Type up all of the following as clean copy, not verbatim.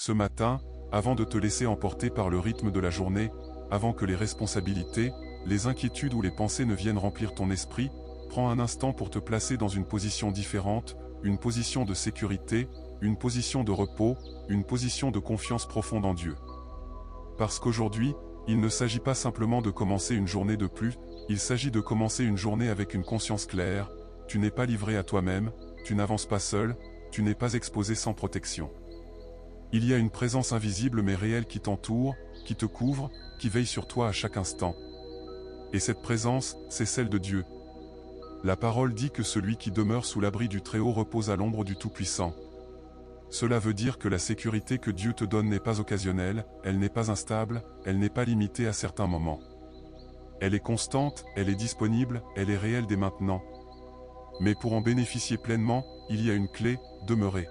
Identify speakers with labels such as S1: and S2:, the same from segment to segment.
S1: Ce matin, avant de te laisser emporter par le rythme de la journée, avant que les responsabilités, les inquiétudes ou les pensées ne viennent remplir ton esprit, prends un instant pour te placer dans une position différente, une position de sécurité, une position de repos, une position de confiance profonde en Dieu. Parce qu'aujourd'hui, il ne s'agit pas simplement de commencer une journée de plus, il s'agit de commencer une journée avec une conscience claire, tu n'es pas livré à toi-même, tu n'avances pas seul, tu n'es pas exposé sans protection. Il y a une présence invisible mais réelle qui t'entoure, qui te couvre, qui veille sur toi à chaque instant. Et cette présence, c'est celle de Dieu. La parole dit que celui qui demeure sous l'abri du Très-Haut repose à l'ombre du Tout-Puissant. Cela veut dire que la sécurité que Dieu te donne n'est pas occasionnelle, elle n'est pas instable, elle n'est pas limitée à certains moments. Elle est constante, elle est disponible, elle est réelle dès maintenant. Mais pour en bénéficier pleinement, il y a une clé, demeurer.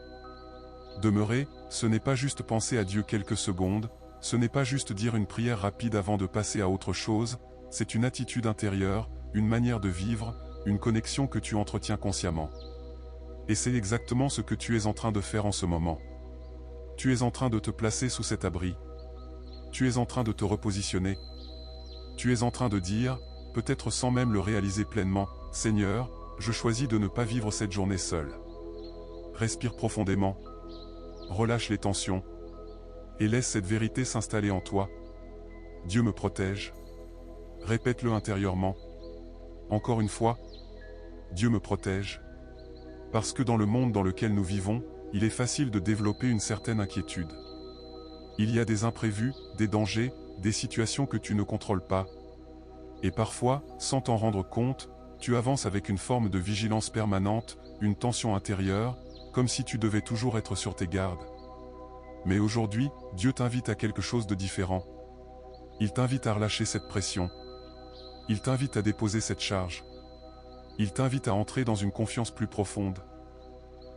S1: Demeurer, ce n'est pas juste penser à Dieu quelques secondes, ce n'est pas juste dire une prière rapide avant de passer à autre chose, c'est une attitude intérieure, une manière de vivre, une connexion que tu entretiens consciemment. Et c'est exactement ce que tu es en train de faire en ce moment. Tu es en train de te placer sous cet abri. Tu es en train de te repositionner. Tu es en train de dire, peut-être sans même le réaliser pleinement, « Seigneur, je choisis de ne pas vivre cette journée seule. » Respire profondément. Relâche les tensions. Et laisse cette vérité s'installer en toi. Dieu me protège. Répète-le intérieurement. Encore une fois. Dieu me protège. Parce que dans le monde dans lequel nous vivons, il est facile de développer une certaine inquiétude. Il y a des imprévus, des dangers, des situations que tu ne contrôles pas. Et parfois, sans t'en rendre compte, tu avances avec une forme de vigilance permanente, une tension intérieure, comme si tu devais toujours être sur tes gardes. Mais aujourd'hui, Dieu t'invite à quelque chose de différent. Il t'invite à relâcher cette pression. Il t'invite à déposer cette charge. Il t'invite à entrer dans une confiance plus profonde.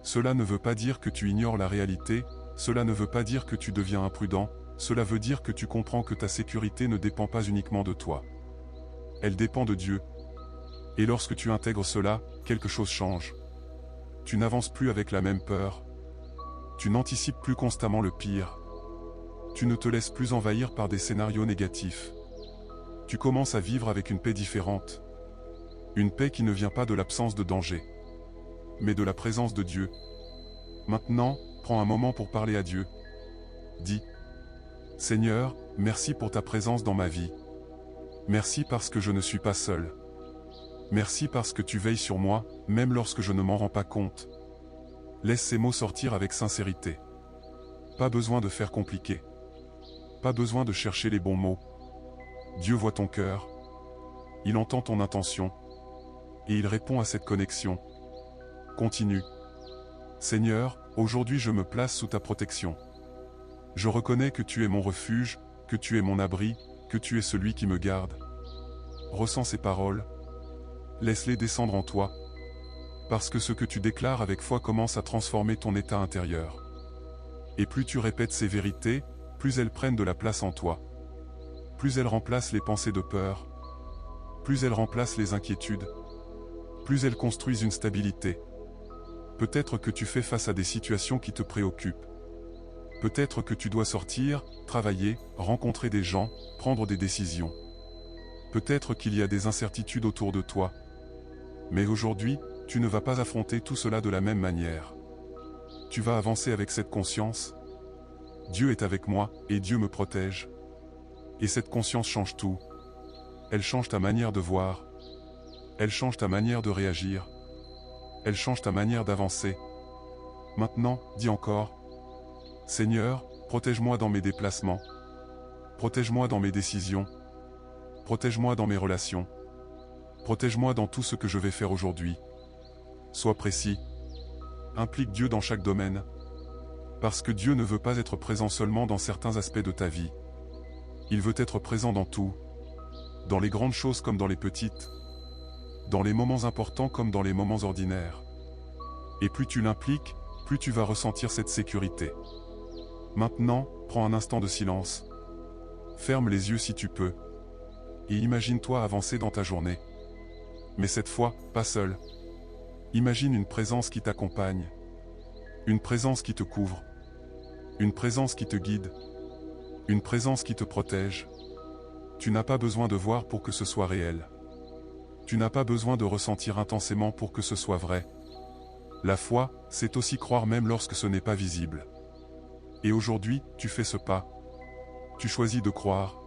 S1: Cela ne veut pas dire que tu ignores la réalité, cela ne veut pas dire que tu deviens imprudent, cela veut dire que tu comprends que ta sécurité ne dépend pas uniquement de toi. Elle dépend de Dieu. Et lorsque tu intègres cela, quelque chose change. Tu n'avances plus avec la même peur. Tu n'anticipes plus constamment le pire. Tu ne te laisses plus envahir par des scénarios négatifs. Tu commences à vivre avec une paix différente. Une paix qui ne vient pas de l'absence de danger, mais de la présence de Dieu. Maintenant, prends un moment pour parler à Dieu. Dis, « Seigneur, merci pour ta présence dans ma vie. Merci parce que je ne suis pas seul. Merci parce que tu veilles sur moi, même lorsque je ne m'en rends pas compte. » Laisse ces mots sortir avec sincérité. Pas besoin de faire compliqué. Pas besoin de chercher les bons mots. Dieu voit ton cœur. Il entend ton intention. Et il répond à cette connexion. Continue. Seigneur, aujourd'hui je me place sous ta protection. Je reconnais que tu es mon refuge, que tu es mon abri, que tu es celui qui me garde. Ressens ces paroles. Laisse-les descendre en toi. Parce que ce que tu déclares avec foi commence à transformer ton état intérieur. Et plus tu répètes ces vérités, plus elles prennent de la place en toi. Plus elles remplacent les pensées de peur. Plus elles remplacent les inquiétudes. Plus elles construisent une stabilité. Peut-être que tu fais face à des situations qui te préoccupent. Peut-être que tu dois sortir, travailler, rencontrer des gens, prendre des décisions. Peut-être qu'il y a des incertitudes autour de toi. Mais aujourd'hui, tu ne vas pas affronter tout cela de la même manière. Tu vas avancer avec cette conscience. Dieu est avec moi, et Dieu me protège. Et cette conscience change tout. Elle change ta manière de voir. Elle change ta manière de réagir. Elle change ta manière d'avancer. Maintenant, dis encore. Seigneur, protège-moi dans mes déplacements. Protège-moi dans mes décisions. Protège-moi dans mes relations. Protège-moi dans tout ce que je vais faire aujourd'hui. Sois précis. Implique Dieu dans chaque domaine. Parce que Dieu ne veut pas être présent seulement dans certains aspects de ta vie. Il veut être présent dans tout. Dans les grandes choses comme dans les petites. Dans les moments importants comme dans les moments ordinaires. Et plus tu l'impliques, plus tu vas ressentir cette sécurité. Maintenant, prends un instant de silence. Ferme les yeux si tu peux. Et imagine-toi avancer dans ta journée. Mais cette fois, pas seul. Imagine une présence qui t'accompagne. Une présence qui te couvre. Une présence qui te guide. Une présence qui te protège. Tu n'as pas besoin de voir pour que ce soit réel. Tu n'as pas besoin de ressentir intensément pour que ce soit vrai. La foi, c'est aussi croire même lorsque ce n'est pas visible. Et aujourd'hui, tu fais ce pas. Tu choisis de croire.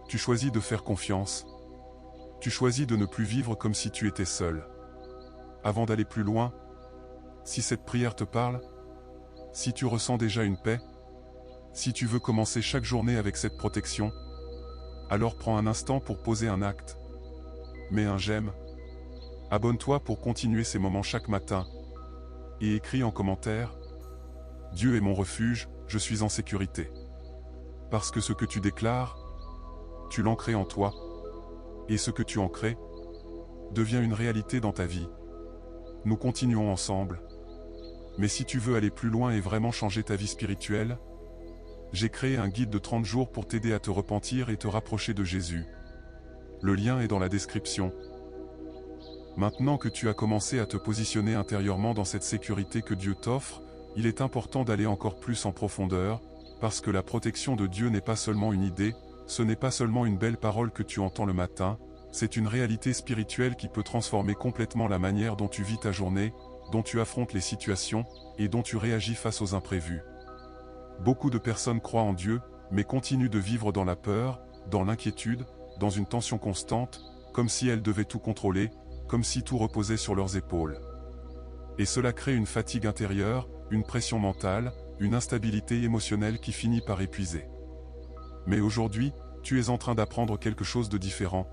S1: Tu choisis de faire confiance. Tu choisis de ne plus vivre comme si tu étais seul. Avant d'aller plus loin, si cette prière te parle, si tu ressens déjà une paix, si tu veux commencer chaque journée avec cette protection, alors prends un instant pour poser un acte. Mets un j'aime. Abonne-toi pour continuer ces moments chaque matin. Et écris en commentaire: Dieu est mon refuge, je suis en sécurité. Parce que ce que tu déclares, tu l'ancres en toi. Et ce que tu en crées devient une réalité dans ta vie. Nous continuons ensemble. Mais si tu veux aller plus loin et vraiment changer ta vie spirituelle, j'ai créé un guide de 30 jours pour t'aider à te repentir et te rapprocher de Jésus. Le lien est dans la description. Maintenant que tu as commencé à te positionner intérieurement dans cette sécurité que Dieu t'offre, il est important d'aller encore plus en profondeur, parce que la protection de Dieu n'est pas seulement une idée, ce n'est pas seulement une belle parole que tu entends le matin, c'est une réalité spirituelle qui peut transformer complètement la manière dont tu vis ta journée, dont tu affrontes les situations, et dont tu réagis face aux imprévus. Beaucoup de personnes croient en Dieu, mais continuent de vivre dans la peur, dans l'inquiétude, dans une tension constante, comme si elles devaient tout contrôler, comme si tout reposait sur leurs épaules. Et cela crée une fatigue intérieure, une pression mentale, une instabilité émotionnelle qui finit par épuiser. Mais aujourd'hui, tu es en train d'apprendre quelque chose de différent.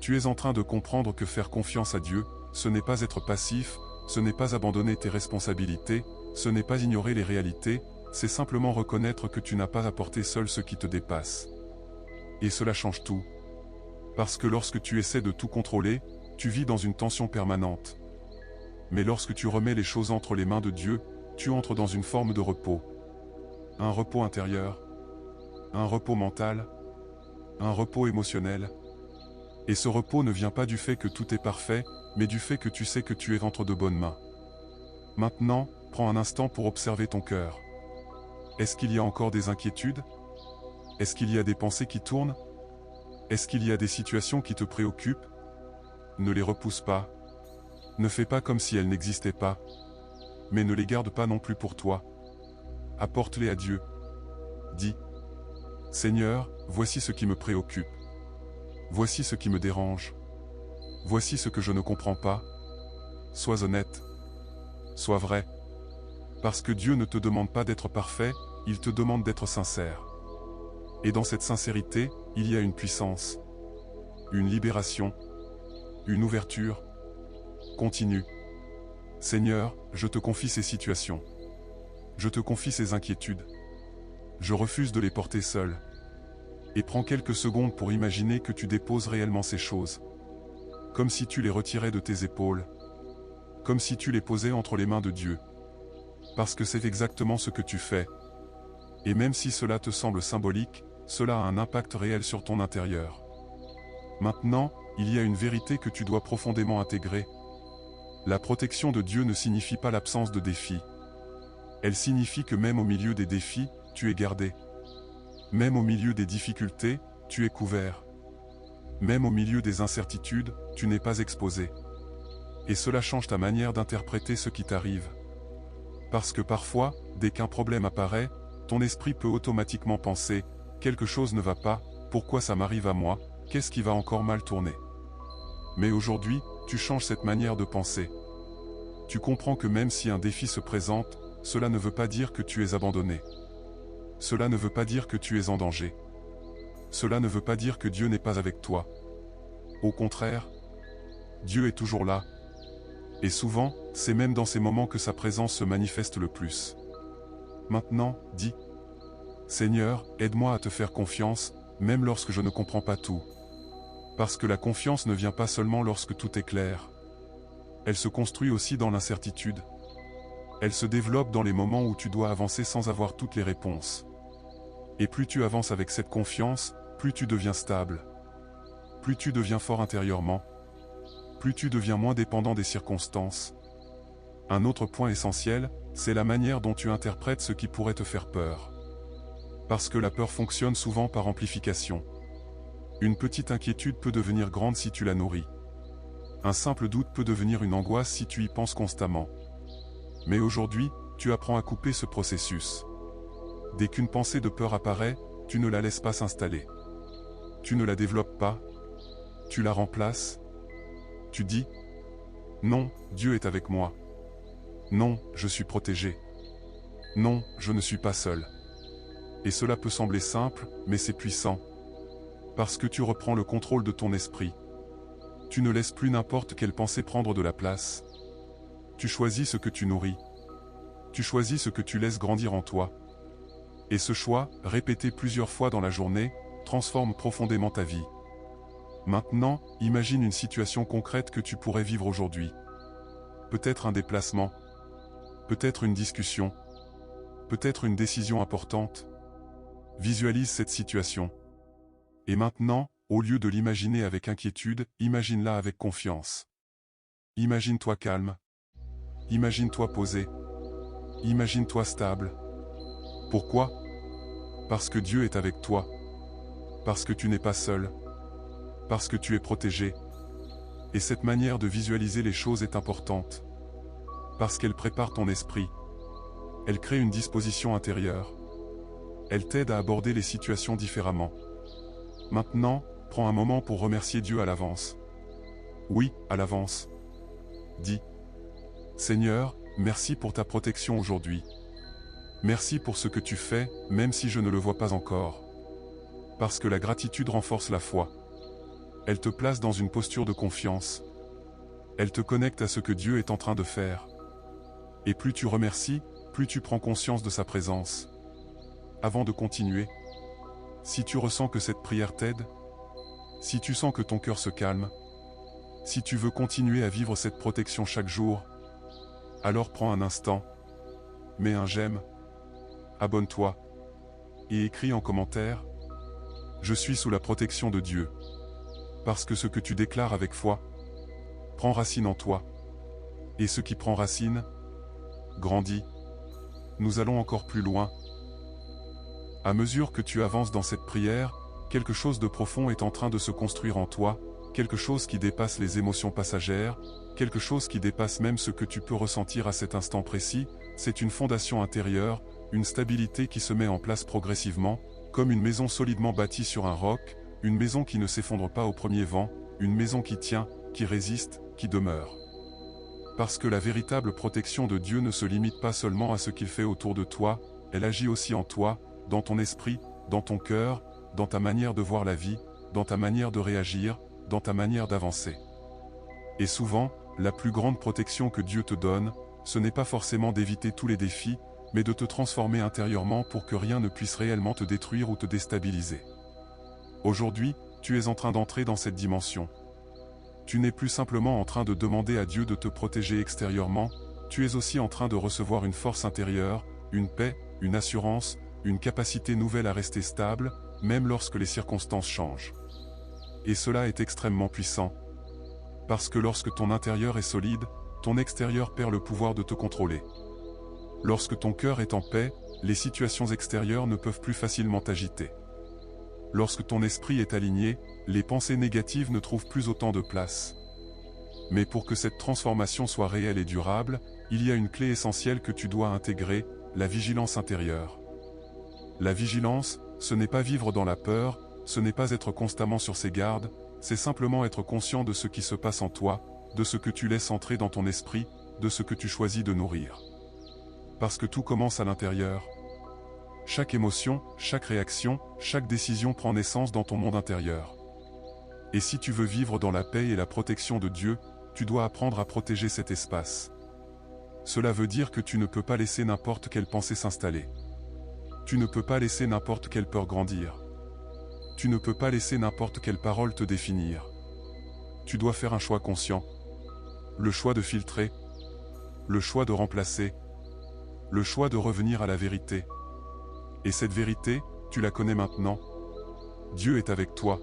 S1: Tu es en train de comprendre que faire confiance à Dieu, ce n'est pas être passif, ce n'est pas abandonner tes responsabilités, ce n'est pas ignorer les réalités, c'est simplement reconnaître que tu n'as pas à porter seul ce qui te dépasse. Et cela change tout. Parce que lorsque tu essaies de tout contrôler, tu vis dans une tension permanente. Mais lorsque tu remets les choses entre les mains de Dieu, tu entres dans une forme de repos. Un repos intérieur, un repos mental, un repos émotionnel. Et ce repos ne vient pas du fait que tout est parfait, mais du fait que tu sais que tu es entre de bonnes mains. Maintenant, prends un instant pour observer ton cœur. Est-ce qu'il y a encore des inquiétudes? Est-ce qu'il y a des pensées qui tournent? Est-ce qu'il y a des situations qui te préoccupent? Ne les repousse pas. Ne fais pas comme si elles n'existaient pas. Mais ne les garde pas non plus pour toi. Apporte-les à Dieu. Dis: Seigneur, voici ce qui me préoccupe. Voici ce qui me dérange. Voici ce que je ne comprends pas. Sois honnête. Sois vrai. Parce que Dieu ne te demande pas d'être parfait, il te demande d'être sincère. Et dans cette sincérité, il y a une puissance, une libération, une ouverture. Continue. Seigneur, je te confie ces situations. Je te confie ces inquiétudes. Je refuse de les porter seul. Et prends quelques secondes pour imaginer que tu déposes réellement ces choses. Comme si tu les retirais de tes épaules. Comme si tu les posais entre les mains de Dieu. Parce que c'est exactement ce que tu fais. Et même si cela te semble symbolique, cela a un impact réel sur ton intérieur. Maintenant, il y a une vérité que tu dois profondément intégrer. La protection de Dieu ne signifie pas l'absence de défis. Elle signifie que même au milieu des défis, tu es gardé. Même au milieu des difficultés, tu es couvert. Même au milieu des incertitudes, tu n'es pas exposé. Et cela change ta manière d'interpréter ce qui t'arrive. Parce que parfois, dès qu'un problème apparaît, ton esprit peut automatiquement penser: quelque chose ne va pas, pourquoi ça m'arrive à moi, qu'est-ce qui va encore mal tourner? Mais aujourd'hui, tu changes cette manière de penser. Tu comprends que même si un défi se présente, cela ne veut pas dire que tu es abandonné. Cela ne veut pas dire que tu es en danger. Cela ne veut pas dire que Dieu n'est pas avec toi. Au contraire, Dieu est toujours là. Et souvent, c'est même dans ces moments que sa présence se manifeste le plus. Maintenant, dis: Seigneur, aide-moi à te faire confiance, même lorsque je ne comprends pas tout. Parce que la confiance ne vient pas seulement lorsque tout est clair. Elle se construit aussi dans l'incertitude. Elle se développe dans les moments où tu dois avancer sans avoir toutes les réponses. Et plus tu avances avec cette confiance, plus tu deviens stable. Plus tu deviens fort intérieurement. Plus tu deviens moins dépendant des circonstances. Un autre point essentiel, C'est la manière dont tu interprètes ce qui pourrait te faire peur. Parce que la peur fonctionne souvent par amplification. Une petite inquiétude peut devenir grande si tu la nourris. Un simple doute peut devenir une angoisse si tu y penses constamment. Mais aujourd'hui, tu apprends à couper ce processus. Dès qu'une pensée de peur apparaît, tu ne la laisses pas s'installer. Tu ne la développes pas. Tu la remplaces. Tu dis « Non, Dieu est avec moi. Non, je suis protégé. Non, je ne suis pas seul. » Et cela peut sembler simple, mais c'est puissant. Parce que tu reprends le contrôle de ton esprit. Tu ne laisses plus n'importe quelle pensée prendre de la place. Tu choisis ce que tu nourris. Tu choisis ce que tu laisses grandir en toi. Et ce choix, répété plusieurs fois dans la journée, transforme profondément ta vie. Maintenant, imagine une situation concrète que tu pourrais vivre aujourd'hui. Peut-être un déplacement. Peut-être une discussion. Peut-être une décision importante. Visualise cette situation. Et maintenant, au lieu de l'imaginer avec inquiétude, imagine-la avec confiance. Imagine-toi calme. Imagine-toi posé. Imagine-toi stable. Pourquoi? Parce que Dieu est avec toi. Parce que tu n'es pas seul. Parce que tu es protégé. Et cette manière de visualiser les choses est importante. Parce qu'elle prépare ton esprit. Elle crée une disposition intérieure. Elle t'aide à aborder les situations différemment. Maintenant, prends un moment pour remercier Dieu à l'avance. Oui, à l'avance. Dis « Seigneur, merci pour ta protection aujourd'hui. Merci pour ce que tu fais, même si je ne le vois pas encore. » Parce que la gratitude renforce la foi. Elle te place dans une posture de confiance. Elle te connecte à ce que Dieu est en train de faire. Et plus tu remercies, plus tu prends conscience de sa présence. Avant de continuer, si tu ressens que cette prière t'aide, si tu sens que ton cœur se calme, si tu veux continuer à vivre cette protection chaque jour, alors prends un instant, mets un j'aime, abonne-toi, et écris en commentaire « Je suis sous la protection de Dieu ». Parce que ce que tu déclares avec foi, prend racine en toi. Et ce qui prend racine, grandit. Nous allons encore plus loin. À mesure que tu avances dans cette prière, quelque chose de profond est en train de se construire en toi, quelque chose qui dépasse les émotions passagères, quelque chose qui dépasse même ce que tu peux ressentir à cet instant précis. C'est une fondation intérieure, une stabilité qui se met en place progressivement, comme une maison solidement bâtie sur un roc, une maison qui ne s'effondre pas au premier vent, une maison qui tient, qui résiste, qui demeure. Parce que la véritable protection de Dieu ne se limite pas seulement à ce qu'il fait autour de toi, elle agit aussi en toi, dans ton esprit, dans ton cœur, dans ta manière de voir la vie, dans ta manière de réagir, dans ta manière d'avancer. Et souvent, la plus grande protection que Dieu te donne, ce n'est pas forcément d'éviter tous les défis, mais de te transformer intérieurement pour que rien ne puisse réellement te détruire ou te déstabiliser. Aujourd'hui, tu es en train d'entrer dans cette dimension. Tu n'es plus simplement en train de demander à Dieu de te protéger extérieurement, tu es aussi en train de recevoir une force intérieure, une paix, une assurance, une capacité nouvelle à rester stable, même lorsque les circonstances changent. Et cela est extrêmement puissant. Parce que lorsque ton intérieur est solide, ton extérieur perd le pouvoir de te contrôler. Lorsque ton cœur est en paix, les situations extérieures ne peuvent plus facilement t'agiter. Lorsque ton esprit est aligné, les pensées négatives ne trouvent plus autant de place. Mais pour que cette transformation soit réelle et durable, il y a une clé essentielle que tu dois intégrer, la vigilance intérieure. La vigilance, ce n'est pas vivre dans la peur, ce n'est pas être constamment sur ses gardes, c'est simplement être conscient de ce qui se passe en toi, de ce que tu laisses entrer dans ton esprit, de ce que tu choisis de nourrir. Parce que tout commence à l'intérieur. Chaque émotion, chaque réaction, chaque décision prend naissance dans ton monde intérieur. Et si tu veux vivre dans la paix et la protection de Dieu, tu dois apprendre à protéger cet espace. Cela veut dire que tu ne peux pas laisser n'importe quelle pensée s'installer. Tu ne peux pas laisser n'importe quelle peur grandir. Tu ne peux pas laisser n'importe quelle parole te définir. Tu dois faire un choix conscient. Le choix de filtrer. Le choix de remplacer. Le choix de revenir à la vérité. Et cette vérité, tu la connais maintenant. Dieu est avec toi.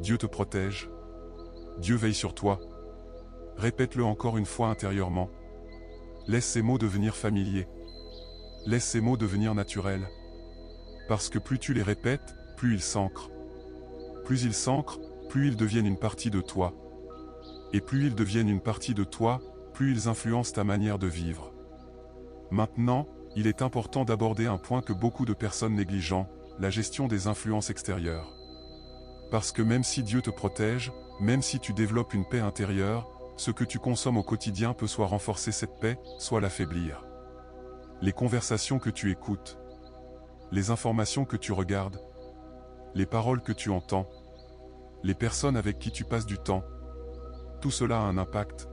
S1: Dieu te protège. Dieu veille sur toi. Répète-le encore une fois intérieurement. Laisse ces mots devenir familiers. Laisse ces mots devenir naturels. Parce que plus tu les répètes, plus ils s'ancrent. Plus ils s'ancrent, plus ils deviennent une partie de toi. Et plus ils deviennent une partie de toi, plus ils influencent ta manière de vivre. Maintenant, il est important d'aborder un point que beaucoup de personnes négligent, la gestion des influences extérieures. Parce que même si Dieu te protège, même si tu développes une paix intérieure, ce que tu consommes au quotidien peut soit renforcer cette paix, soit l'affaiblir. Les conversations que tu écoutes, les informations que tu regardes, les paroles que tu entends, les personnes avec qui tu passes du temps, tout cela a un impact.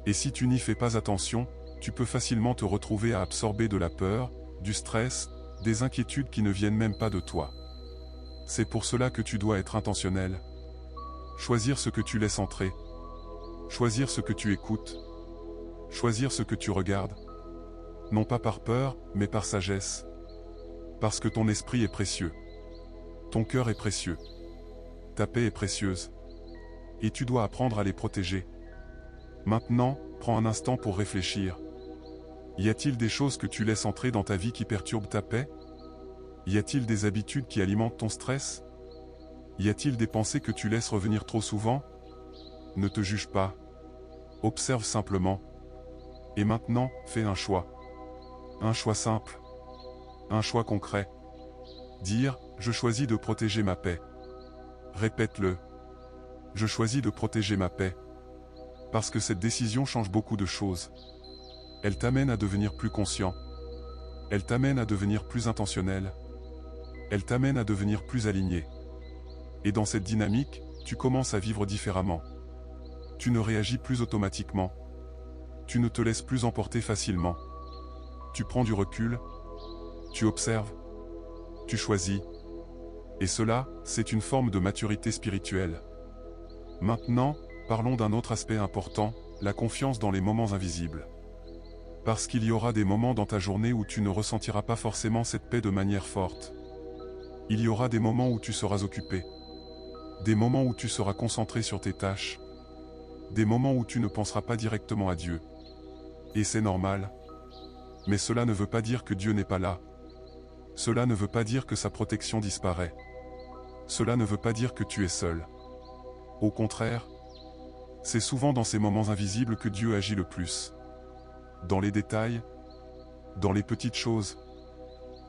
S1: Et si tu n'y fais pas attention, tu peux facilement te retrouver à absorber de la peur, du stress, des inquiétudes qui ne viennent même pas de toi. C'est pour cela que tu dois être intentionnel. Choisir ce que tu laisses entrer. Choisir ce que tu écoutes. Choisir ce que tu regardes. Non pas par peur, mais par sagesse. Parce que ton esprit est précieux. Ton cœur est précieux. Ta paix est précieuse. Et tu dois apprendre à les protéger. Maintenant, prends un instant pour réfléchir. Y a-t-il des choses que tu laisses entrer dans ta vie qui perturbent ta paix? Y a-t-il des habitudes qui alimentent ton stress? Y a-t-il des pensées que tu laisses revenir trop souvent? Ne te juge pas. Observe simplement. Et maintenant, fais un choix. Un choix simple. Un choix concret. Dire, je choisis de protéger ma paix. Répète-le. Je choisis de protéger ma paix. Parce que cette décision change beaucoup de choses. Elle t'amène à devenir plus conscient. Elle t'amène à devenir plus intentionnel. Elle t'amène à devenir plus aligné. Et dans cette dynamique, tu commences à vivre différemment. Tu ne réagis plus automatiquement. Tu ne te laisses plus emporter facilement. Tu prends du recul. Tu observes. Tu choisis. Et cela, c'est une forme de maturité spirituelle. Maintenant, parlons d'un autre aspect important, la confiance dans les moments invisibles. Parce qu'il y aura des moments dans ta journée où tu ne ressentiras pas forcément cette paix de manière forte. Il y aura des moments où tu seras occupé. Des moments où tu seras concentré sur tes tâches. Des moments où tu ne penseras pas directement à Dieu. Et c'est normal. Mais cela ne veut pas dire que Dieu n'est pas là. Cela ne veut pas dire que sa protection disparaît. Cela ne veut pas dire que tu es seul. Au contraire, c'est souvent dans ces moments invisibles que Dieu agit le plus. Dans les détails, dans les petites choses,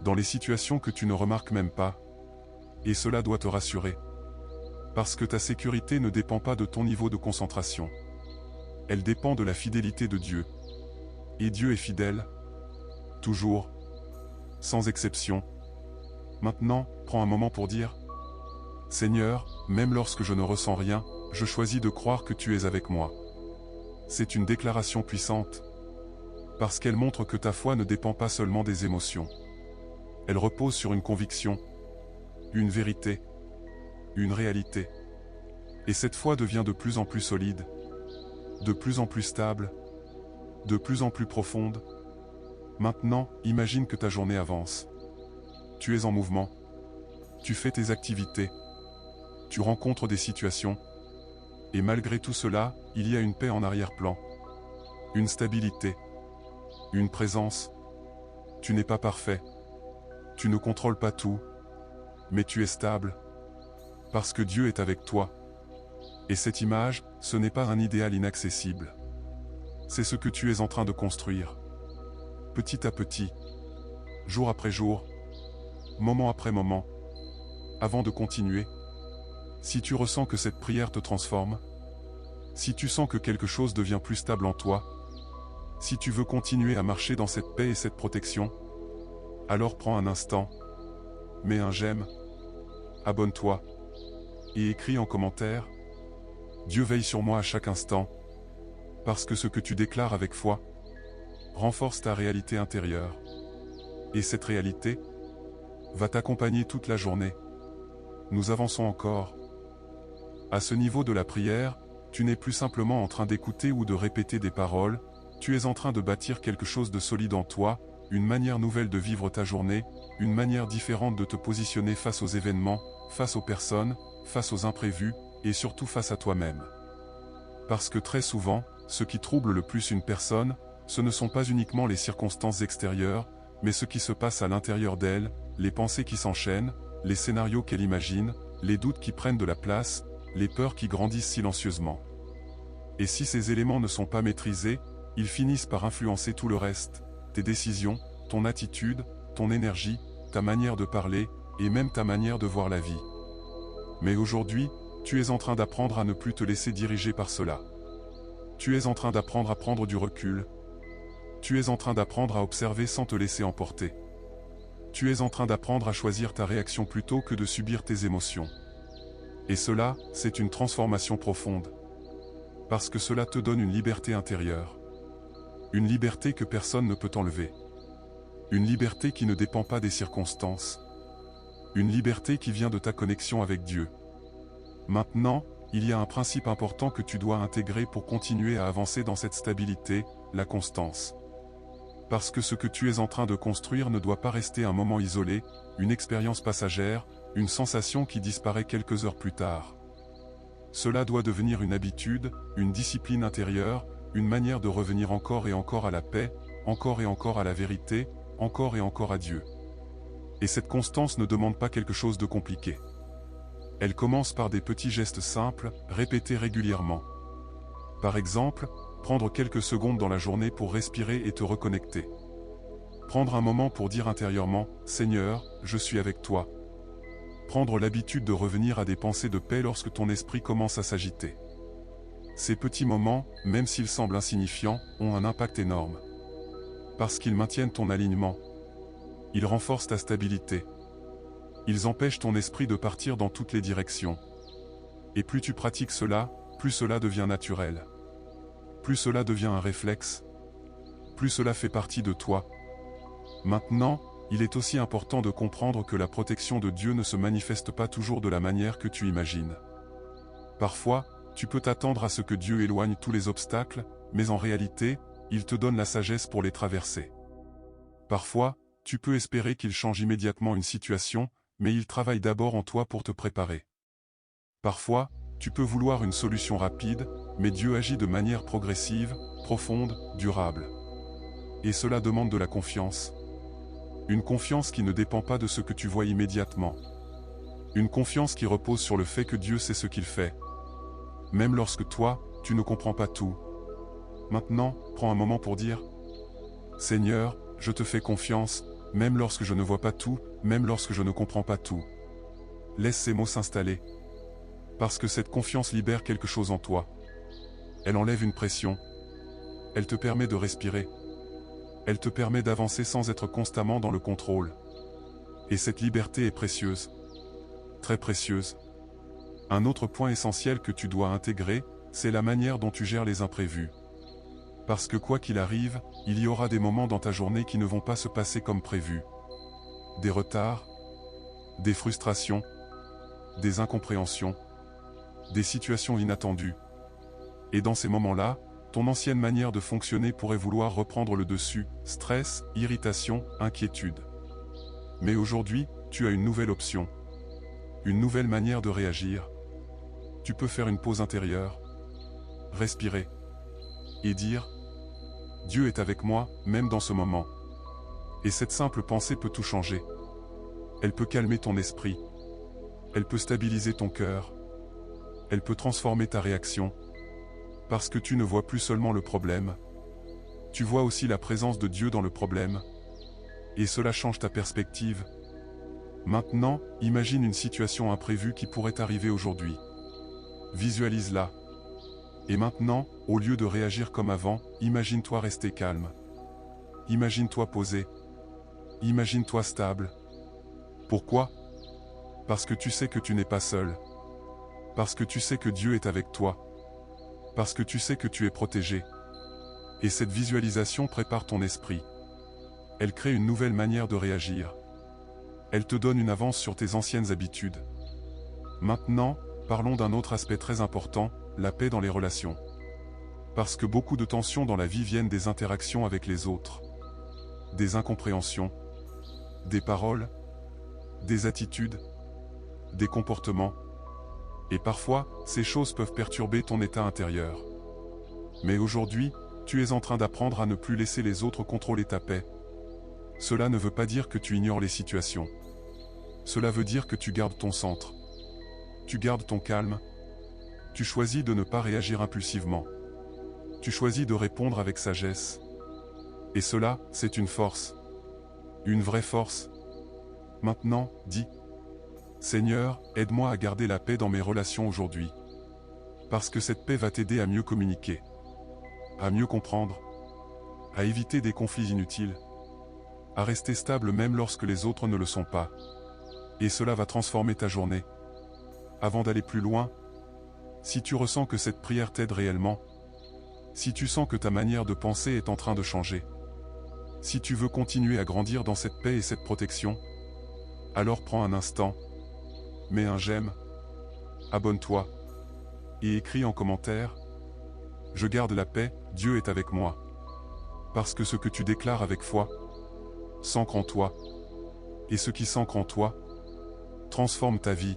S1: dans les situations que tu ne remarques même pas. Et cela doit te rassurer. Parce que ta sécurité ne dépend pas de ton niveau de concentration. Elle dépend de la fidélité de Dieu. Et Dieu est fidèle. Toujours. Sans exception. Maintenant, prends un moment pour dire: Seigneur, même lorsque je ne ressens rien, je choisis de croire que tu es avec moi. C'est une déclaration puissante. Parce qu'elle montre que ta foi ne dépend pas seulement des émotions. Elle repose sur une conviction, une vérité, une réalité. Et cette foi devient de plus en plus solide, de plus en plus stable, de plus en plus profonde. Maintenant, imagine que ta journée avance. Tu es en mouvement. Tu fais tes activités. Tu rencontres des situations. Et malgré tout cela, il y a une paix en arrière-plan. Une stabilité. Une présence. Tu n'es pas parfait. Tu ne contrôles pas tout. Mais tu es stable. Parce que Dieu est avec toi. Et cette image, ce n'est pas un idéal inaccessible. C'est ce que tu es en train de construire. Petit à petit. Jour après jour. Moment après moment. Avant de continuer. Si tu ressens que cette prière te transforme. Si tu sens que quelque chose devient plus stable en toi. Si tu veux continuer à marcher dans cette paix et cette protection. Alors prends un instant. Mets un j'aime. Abonne-toi. Et écris en commentaire: Dieu veille sur moi à chaque instant. Parce que ce que tu déclares avec foi renforce ta réalité intérieure. Et cette réalité va t'accompagner toute la journée. Nous avançons encore. À ce niveau de la prière, tu n'es plus simplement en train d'écouter ou de répéter des paroles, tu es en train de bâtir quelque chose de solide en toi, une manière nouvelle de vivre ta journée, une manière différente de te positionner face aux événements, face aux personnes, face aux imprévus, et surtout face à toi-même. Parce que très souvent, ce qui trouble le plus une personne, ce ne sont pas uniquement les circonstances extérieures, mais ce qui se passe à l'intérieur d'elle, les pensées qui s'enchaînent, les scénarios qu'elle imagine, les doutes qui prennent de la place, les peurs qui grandissent silencieusement. Et si ces éléments ne sont pas maîtrisés, ils finissent par influencer tout le reste, tes décisions, ton attitude, ton énergie, ta manière de parler, et même ta manière de voir la vie. Mais aujourd'hui, tu es en train d'apprendre à ne plus te laisser diriger par cela. Tu es en train d'apprendre à prendre du recul. Tu es en train d'apprendre à observer sans te laisser emporter. Tu es en train d'apprendre à choisir ta réaction plutôt que de subir tes émotions. Et cela, c'est une transformation profonde. Parce que cela te donne une liberté intérieure. Une liberté que personne ne peut enlever. Une liberté qui ne dépend pas des circonstances. Une liberté qui vient de ta connexion avec Dieu. Maintenant, il y a un principe important que tu dois intégrer pour continuer à avancer dans cette stabilité, la constance. Parce que ce que tu es en train de construire ne doit pas rester un moment isolé, une expérience passagère, une sensation qui disparaît quelques heures plus tard. Cela doit devenir une habitude, une discipline intérieure, une manière de revenir encore et encore à la paix, encore et encore à la vérité, encore et encore à Dieu. Et cette constance ne demande pas quelque chose de compliqué. Elle commence par des petits gestes simples, répétés régulièrement. Par exemple, prendre quelques secondes dans la journée pour respirer et te reconnecter. Prendre un moment pour dire intérieurement « Seigneur, je suis avec toi ». Prendre l'habitude de revenir à des pensées de paix lorsque ton esprit commence à s'agiter. Ces petits moments, même s'ils semblent insignifiants, ont un impact énorme. Parce qu'ils maintiennent ton alignement. Ils renforcent ta stabilité. Ils empêchent ton esprit de partir dans toutes les directions. Et plus tu pratiques cela, plus cela devient naturel. Plus cela devient un réflexe. Plus cela fait partie de toi. Maintenant, il est aussi important de comprendre que la protection de Dieu ne se manifeste pas toujours de la manière que tu imagines. Parfois, tu peux t'attendre à ce que Dieu éloigne tous les obstacles, mais en réalité, il te donne la sagesse pour les traverser. Parfois, tu peux espérer qu'il change immédiatement une situation, mais il travaille d'abord en toi pour te préparer. Parfois, tu peux vouloir une solution rapide, mais Dieu agit de manière progressive, profonde, durable. Et cela demande de la confiance. Une confiance qui ne dépend pas de ce que tu vois immédiatement. Une confiance qui repose sur le fait que Dieu sait ce qu'il fait. Même lorsque toi, tu ne comprends pas tout. Maintenant, prends un moment pour dire « Seigneur, je te fais confiance, même lorsque je ne vois pas tout, même lorsque je ne comprends pas tout. » Laisse ces mots s'installer. Parce que cette confiance libère quelque chose en toi. Elle enlève une pression. Elle te permet de respirer. Elle te permet d'avancer sans être constamment dans le contrôle. Et cette liberté est précieuse. Très précieuse. Un autre point essentiel que tu dois intégrer, c'est la manière dont tu gères les imprévus. Parce que quoi qu'il arrive, il y aura des moments dans ta journée qui ne vont pas se passer comme prévu. Des retards, des frustrations, des incompréhensions, des situations inattendues. Et dans ces moments-là, ton ancienne manière de fonctionner pourrait vouloir reprendre le dessus, stress, irritation, inquiétude. Mais aujourd'hui, tu as une nouvelle option. Une nouvelle manière de réagir. Tu peux faire une pause intérieure, respirer, et dire « Dieu est avec moi, même dans ce moment ». Et cette simple pensée peut tout changer. Elle peut calmer ton esprit. Elle peut stabiliser ton cœur. Elle peut transformer ta réaction. Parce que tu ne vois plus seulement le problème. Tu vois aussi la présence de Dieu dans le problème. Et cela change ta perspective. Maintenant, imagine une situation imprévue qui pourrait arriver aujourd'hui. Visualise-la. Et maintenant, au lieu de réagir comme avant, imagine-toi rester calme. Imagine-toi posé. Imagine-toi stable. Pourquoi? Parce que tu sais que tu n'es pas seul. Parce que tu sais que Dieu est avec toi. Parce que tu sais que tu es protégé. Et cette visualisation prépare ton esprit. Elle crée une nouvelle manière de réagir. Elle te donne une avance sur tes anciennes habitudes. Maintenant, parlons d'un autre aspect très important, la paix dans les relations. Parce que beaucoup de tensions dans la vie viennent des interactions avec les autres. Des incompréhensions. Des paroles. Des attitudes. Des comportements. Et parfois, ces choses peuvent perturber ton état intérieur. Mais aujourd'hui, Tu es en train d'apprendre à ne plus laisser les autres contrôler ta paix. Cela ne veut pas dire que tu ignores les situations. Cela veut dire que tu gardes ton centre. Tu gardes ton calme. Tu choisis de ne pas réagir impulsivement. Tu choisis de répondre avec sagesse. Et cela, c'est une force. Une vraie force. Maintenant, dis. Seigneur, aide-moi à garder la paix dans mes relations aujourd'hui. Parce que cette paix va t'aider à mieux communiquer. À mieux comprendre. À éviter des conflits inutiles. À rester stable même lorsque les autres ne le sont pas. Et cela va transformer ta journée. Avant d'aller plus loin, si tu ressens que cette prière t'aide réellement, si tu sens que ta manière de penser est en train de changer, si tu veux continuer à grandir dans cette paix et cette protection, alors prends un instant, mets un j'aime, abonne-toi, et écris en commentaire « Je garde la paix, Dieu est avec moi ». Parce que ce que tu déclares avec foi, s'ancre en toi, et ce qui s'ancre en toi, transforme ta vie.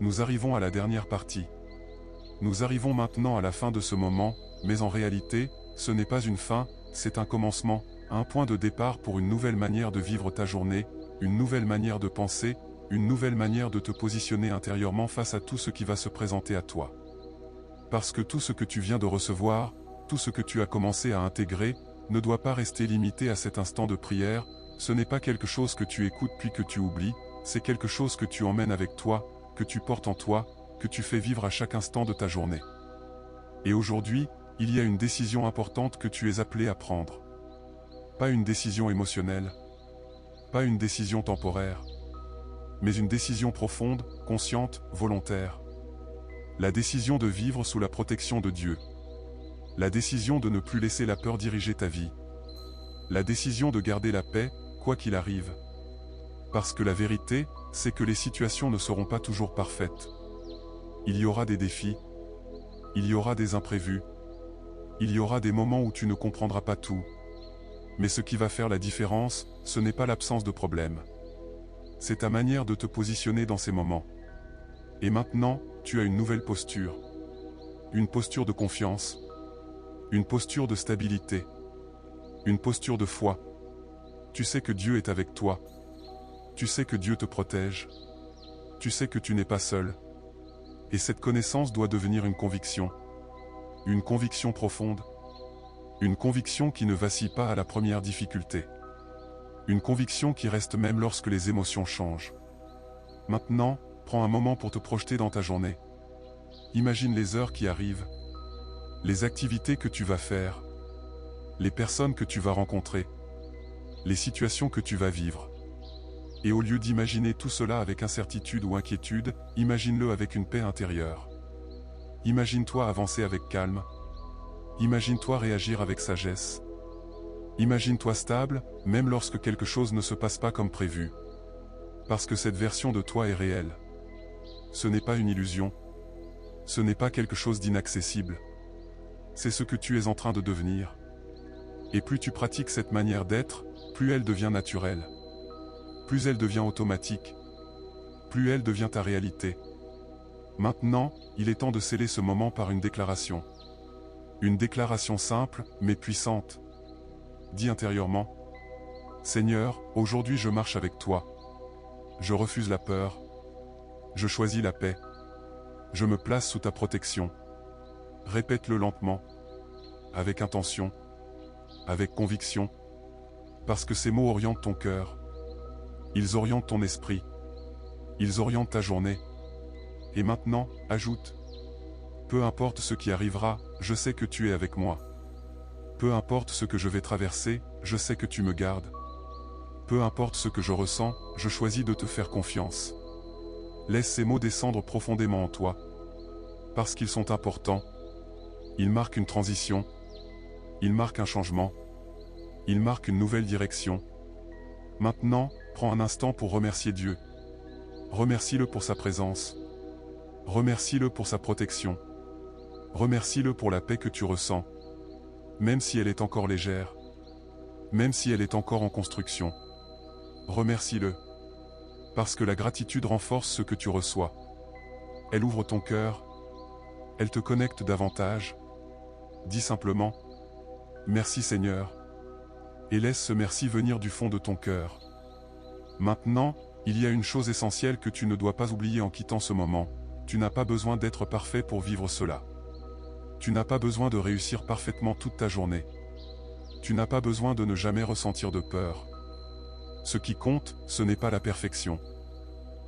S1: Nous arrivons à la dernière partie. Nous arrivons maintenant à la fin de ce moment, mais en réalité, ce n'est pas une fin, c'est un commencement, un point de départ pour une nouvelle manière de vivre ta journée, une nouvelle manière de penser, une nouvelle manière de te positionner intérieurement face à tout ce qui va se présenter à toi. Parce que tout ce que tu viens de recevoir, tout ce que tu as commencé à intégrer, ne doit pas rester limité à cet instant de prière, ce n'est pas quelque chose que tu écoutes puis que tu oublies, c'est quelque chose que tu emmènes avec toi, que tu portes en toi, que tu fais vivre à chaque instant de ta journée. Et aujourd'hui, il y a une décision importante que tu es appelé à prendre. Pas une décision émotionnelle, pas une décision temporaire, mais une décision profonde, consciente, volontaire. La décision de vivre sous la protection de Dieu. La décision de ne plus laisser la peur diriger ta vie. La décision de garder la paix, quoi qu'il arrive. Parce que la vérité, c'est que les situations ne seront pas toujours parfaites. Il y aura des défis. Il y aura des imprévus. Il y aura des moments où tu ne comprendras pas tout. Mais ce qui va faire la différence, ce n'est pas l'absence de problème. C'est ta manière de te positionner dans ces moments. Et maintenant, tu as une nouvelle posture. Une posture de confiance. Une posture de stabilité. Une posture de foi. Tu sais que Dieu est avec toi. Tu sais que Dieu te protège. Tu sais que tu n'es pas seul. Et cette connaissance doit devenir une conviction. Une conviction profonde. Une conviction qui ne vacille pas à la première difficulté. Une conviction qui reste même lorsque les émotions changent. Maintenant, prends un moment pour te projeter dans ta journée. Imagine les heures qui arrivent. Les activités que tu vas faire. Les personnes que tu vas rencontrer. Les situations que tu vas vivre. Et au lieu d'imaginer tout cela avec incertitude ou inquiétude, imagine-le avec une paix intérieure. Imagine-toi avancer avec calme. Imagine-toi réagir avec sagesse. Imagine-toi stable, même lorsque quelque chose ne se passe pas comme prévu. Parce que cette version de toi est réelle. Ce n'est pas une illusion. Ce n'est pas quelque chose d'inaccessible. C'est ce que tu es en train de devenir. Et plus tu pratiques cette manière d'être, plus elle devient naturelle. Plus elle devient automatique. Plus elle devient ta réalité. Maintenant, il est temps de sceller ce moment par une déclaration. Une déclaration simple, mais puissante. Dis intérieurement. Seigneur, aujourd'hui je marche avec toi. Je refuse la peur. Je choisis la paix. Je me place sous ta protection. Répète-le lentement. Avec intention. Avec conviction. Parce que ces mots orientent ton cœur. Ils orientent ton esprit. Ils orientent ta journée. Et maintenant, ajoute. Peu importe ce qui arrivera, je sais que tu es avec moi. Peu importe ce que je vais traverser, je sais que tu me gardes. Peu importe ce que je ressens, je choisis de te faire confiance. Laisse ces mots descendre profondément en toi. Parce qu'ils sont importants. Ils marquent une transition. Ils marquent un changement. Ils marquent une nouvelle direction. Maintenant, prends un instant pour remercier Dieu. Remercie-le pour sa présence. Remercie-le pour sa protection. Remercie-le pour la paix que tu ressens. Même si elle est encore légère. Même si elle est encore en construction. Remercie-le. Parce que la gratitude renforce ce que tu reçois. Elle ouvre ton cœur. Elle te connecte davantage. Dis simplement. Merci Seigneur. Et laisse ce merci venir du fond de ton cœur. Maintenant, il y a une chose essentielle que tu ne dois pas oublier en quittant ce moment. Tu n'as pas besoin d'être parfait pour vivre cela. Tu n'as pas besoin de réussir parfaitement toute ta journée. Tu n'as pas besoin de ne jamais ressentir de peur. Ce qui compte, ce n'est pas la perfection.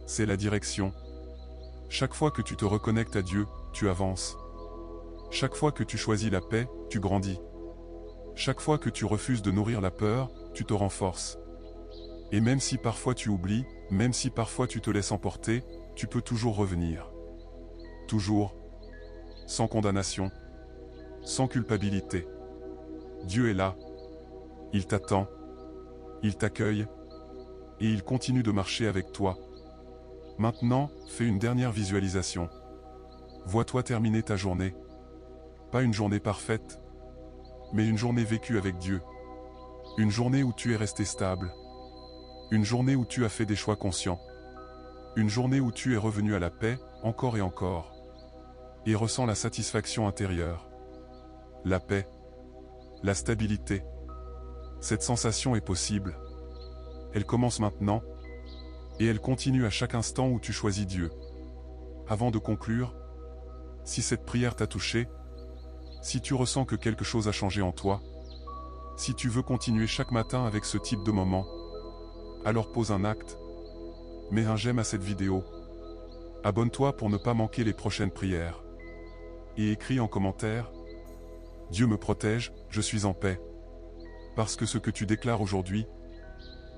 S1: C'est la direction. Chaque fois que tu te reconnectes à Dieu, tu avances. Chaque fois que tu choisis la paix, tu grandis. Chaque fois que tu refuses de nourrir la peur, tu te renforces. Et même si parfois tu oublies, même si parfois tu te laisses emporter, tu peux toujours revenir. Toujours. Sans condamnation. Sans culpabilité. Dieu est là. Il t'attend. Il t'accueille. Et il continue de marcher avec toi. Maintenant, fais une dernière visualisation. Vois-toi terminer ta journée. Pas une journée parfaite, mais une journée vécue avec Dieu. Une journée où tu es resté stable. Une journée où tu as fait des choix conscients. Une journée où tu es revenu à la paix, encore et encore. Et ressens la satisfaction intérieure. La paix. La stabilité. Cette sensation est possible. Elle commence maintenant. Et elle continue à chaque instant où tu choisis Dieu. Avant de conclure, si cette prière t'a touché, si tu ressens que quelque chose a changé en toi, si tu veux continuer chaque matin avec ce type de moment, alors pose un acte, mets un j'aime à cette vidéo, abonne-toi pour ne pas manquer les prochaines prières, et écris en commentaire, Dieu me protège, je suis en paix. Parce que ce que tu déclares aujourd'hui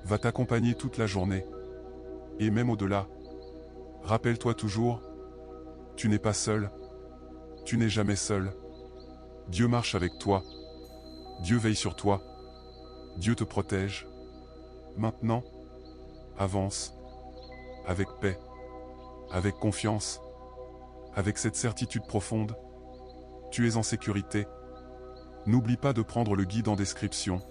S1: va t'accompagner toute la journée, et même au-delà. Rappelle-toi toujours, tu n'es pas seul, tu n'es jamais seul. Dieu marche avec toi, Dieu veille sur toi, Dieu te protège. Maintenant, avance, avec paix, avec confiance, avec cette certitude profonde, tu es en sécurité. N'oublie pas de prendre le guide en description.